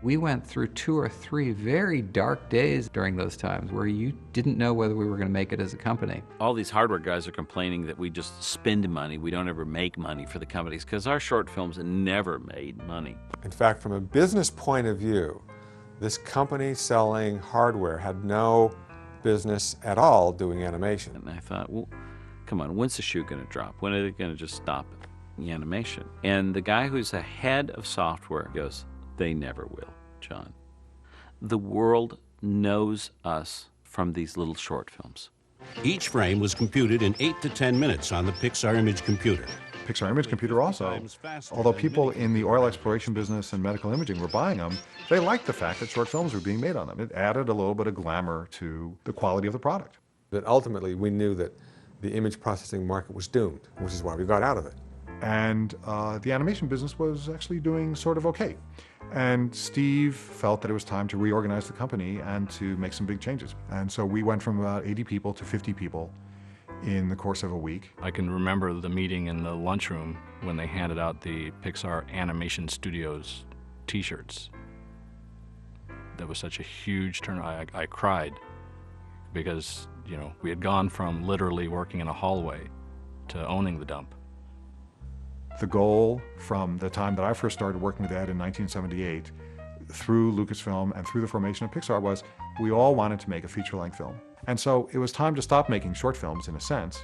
We went through 2 or 3 very dark days during those times where you didn't know whether we were going to make it as a company. All these hardware guys are complaining that we just spend money. We don't ever make money for the companies because our short films never made money. In fact, from a business point of view, this company selling hardware had no business at all doing animation. And I thought, well, come on, when's the shoe going to drop? When are they going to just stop the animation? And the guy who's the head of software goes, they never will, John. The world knows us from these little short films. Each frame was computed in 8 to 10 minutes on the Pixar image computer. Pixar image computer also, although people in the oil exploration business and medical imaging were buying them, they liked the fact that short films were being made on them. It added a little bit of glamour to the quality of the product. But ultimately, we knew that the image processing market was doomed, which is why we got out of it. And the animation business was actually doing sort of okay. And Steve felt that it was time to reorganize the company and to make some big changes. And so we went from about 80 people to 50 people in the course of a week. I can remember the meeting in the lunchroom when they handed out the Pixar Animation Studios t-shirts. That was such a huge turnout. I cried because, you know, we had gone from literally working in a hallway to owning the dump. The goal from the time that I first started working with Ed in 1978 through Lucasfilm and through the formation of Pixar was we all wanted to make a feature-length film. And so it was time to stop making short films in a sense.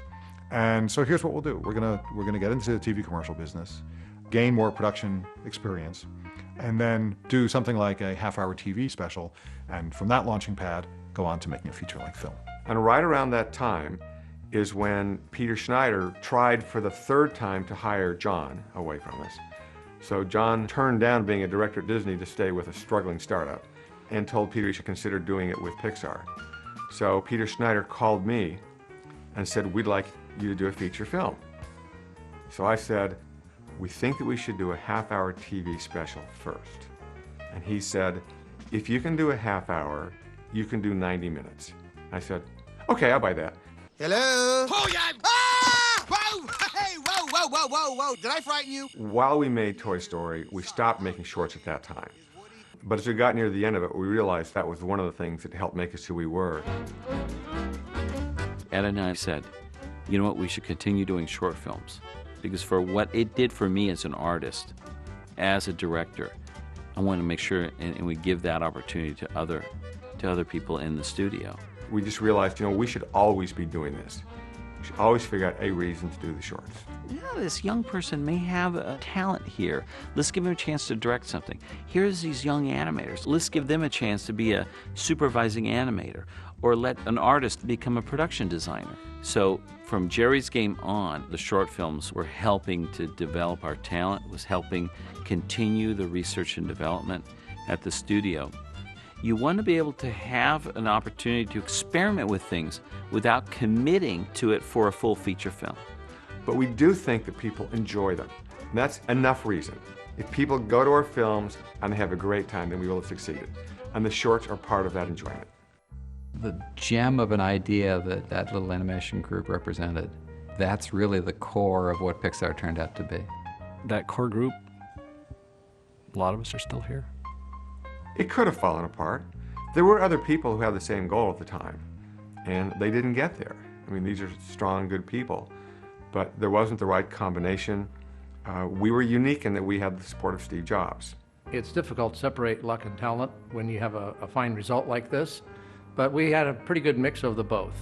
And so here's what we'll do. We're gonna get into the TV commercial business, gain more production experience, and then do something like a half-hour TV special, and from that launching pad, go on to making a feature-length film. And right around that time is when Peter Schneider tried for the 3rd time to hire John away from us. So John turned down being a director at Disney to stay with a struggling startup and told Peter he should consider doing it with Pixar. So Peter Schneider called me and said, we'd like you to do a feature film. So I said, we think that we should do a half-hour TV special first. And he said, if you can do a half hour, you can do 90 minutes. I said, okay, I'll buy that. Hello? Oh, yeah! Ah! Whoa! Hey, whoa, whoa, whoa, whoa, whoa! Did I frighten you? While we made Toy Story, we stopped making shorts at that time. But as we got near the end of it, we realized that was one of the things that helped make us who we were. Ed and I said, you know what, we should continue doing short films. Because for what it did for me as an artist, as a director, I want to make sure and we give that opportunity to other people in the studio. We just realized, you know, we should always be doing this. We should always figure out a reason to do the shorts. Yeah, this young person may have a talent here. Let's give him a chance to direct something. Here's these young animators. Let's give them a chance to be a supervising animator, or let an artist become a production designer. So from Jerry's Game on, the short films were helping to develop our talent, was helping continue the research and development at the studio. You want to be able to have an opportunity to experiment with things without committing to it for a full feature film. But we do think that people enjoy them. And that's enough reason. If people go to our films and they have a great time, then we will have succeeded. And the shorts are part of that enjoyment. The gem of an idea that that little animation group represented, that's really the core of what Pixar turned out to be. That core group, a lot of us are still here. It could have fallen apart. There were other people who had the same goal at the time, and they didn't get there. I mean, these are strong, good people, but there wasn't the right combination. We were unique in that we had the support of Steve Jobs. It's difficult to separate luck and talent when you have a fine result like this, but we had a pretty good mix of the both.